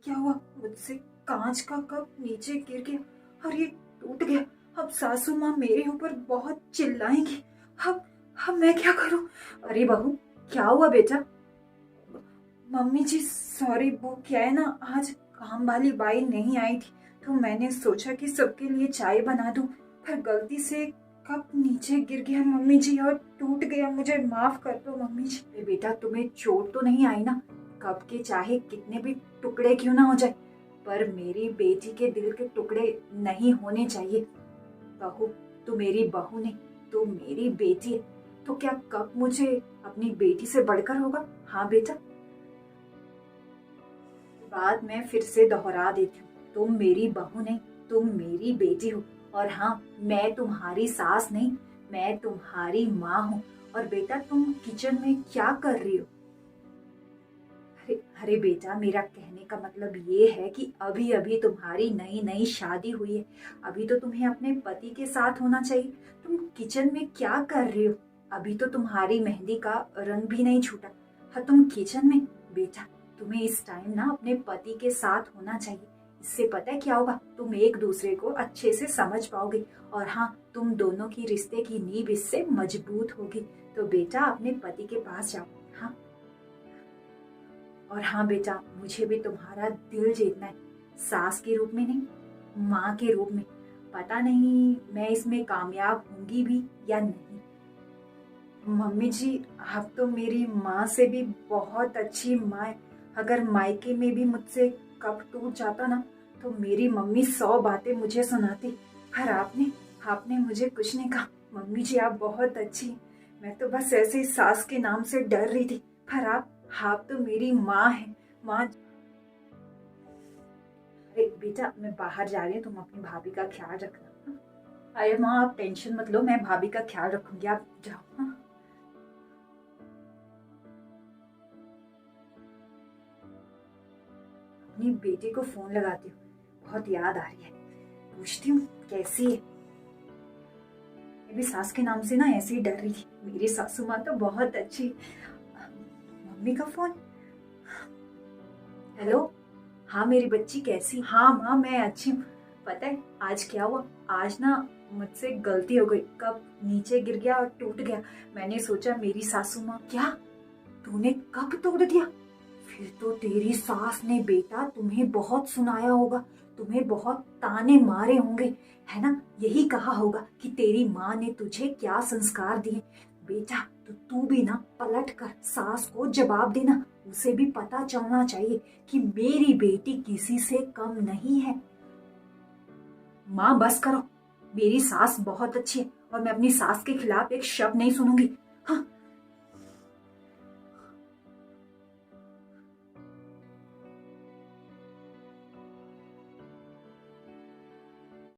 क्या हुआ? मुझसे कांच का कप नीचे गिर गया और ये टूट गया। अब सासू माँ मेरे ऊपर बहुत चिल्लाएंगी। अब मैं क्या करूं? अरे बहू, क्या हुआ बेटा? मम्मी जी सॉरी, वो क्या है ना, आज काम वाली बाई नहीं आई थी तो मैंने सोचा कि सबके लिए चाय बना दूं, पर गलती से कप नीचे गिर गया मम्मी जी और टूट गया। मुझे माफ कर दो मम्मी जी। बेटा तुम्हें चोट तो नहीं आई ना? कप के चाहे कितने भी टुकड़े क्यों ना हो जाए, पर मेरी बेटी के दिल के टुकड़े नहीं होने चाहिए। बहू, तू मेरी बहू नहीं, तू मेरी बेटी है, तो क्या कप मुझे अपनी बेटी से बढ़कर होगा? हाँ बेटा, बात मैं फिर से दोहरा देती हूँ, तुम मेरी बहू नहीं, तुम मेरी बेटी हो। और हाँ, मैं तुम्हारी सास नहीं, मैं तुम्हारी माँ हूँ। और बेटा तुम किचन में क्या कर रही हो? अरे अरे बेटा, मेरा कहने का मतलब ये है कि अभी अभी तुम्हारी नई नई शादी हुई है, अभी तो तुम्हें अपने पति के साथ होना चाहिए। तुम किचन में क्या कर रही हो? अभी तो तुम्हारी मेहंदी का रंग भी नहीं छूटा, हाँ तुम किचन में? बेटा तुम्हें इस टाइम ना अपने पति के साथ होना चाहिए। इससे पता है क्या होगा, तुम एक दूसरे को अच्छे से समझ पाओगे और हाँ, तुम दोनों की रिश्ते की नींव इससे मजबूत होगी। तो बेटा अपने पति के पास जाओ। हाँ, और हाँ बेटा, मुझे भी तुम्हारा दिल जीतना है, सास के रूप में नहीं, माँ के रूप में। पता नहीं मैं इसमें कामयाब होंगी भी या नहीं। मम्मी जी, आप तो मेरी माँ से भी बहुत अच्छी माँ है। अगर मायके में भी मुझसे कप टूट जाता ना, तो मेरी मम्मी 100 बातें मुझे सुनाती, पर आपने आपने मुझे कुछ नहीं कहा। मम्मी जी आप बहुत अच्छी हैं। मैं तो बस ऐसे ही सास के नाम से डर रही थी, पर आप तो मेरी माँ हैं, माँ। अरे बेटा मैं बाहर जा रही हूँ, तुम अपनी भाभी का ख्याल रखना। हाँ? अरे माँ आप टेंशन मत लो, मैं भाभी का ख्याल रखूंगी, आप जाओ। हाँ? अपनी बेटी को फोन लगाती हूँ, बहुत याद आ रही है, पूछती हूँ कैसी है। मैं भी सास के नाम से ना ऐसे ही डर रही थी, मेरी सासू माँ तो बहुत अच्छी। मम्मी का फोन। हेलो, हाँ मेरी बच्ची कैसी? हाँ माँ मैं अच्छी हूँ। पता है आज क्या हुआ? आज ना मुझसे गलती हो गई, कप नीचे गिर गया और टूट गया। मैंने सोचा मेरी सासू माँ। क्या? तूने कप तोड़ दिया? फिर तो तेरी सास ने बेटा तुम्हें बहुत सुनाया होगा, तुम्हें बहुत ताने मारे होंगे, है ना? यही कहा होगा कि तेरी माँ ने तुझे क्या संस्कार दिए। बेटा तो तू भी ना पलट कर सास को जवाब देना, उसे भी पता चलना चाहिए कि मेरी बेटी किसी से कम नहीं है। माँ बस करो, मेरी सास बहुत अच्छी है और मैं अपनी सास के खिलाफ एक शब्द नहीं सुनूंगी। हाँ,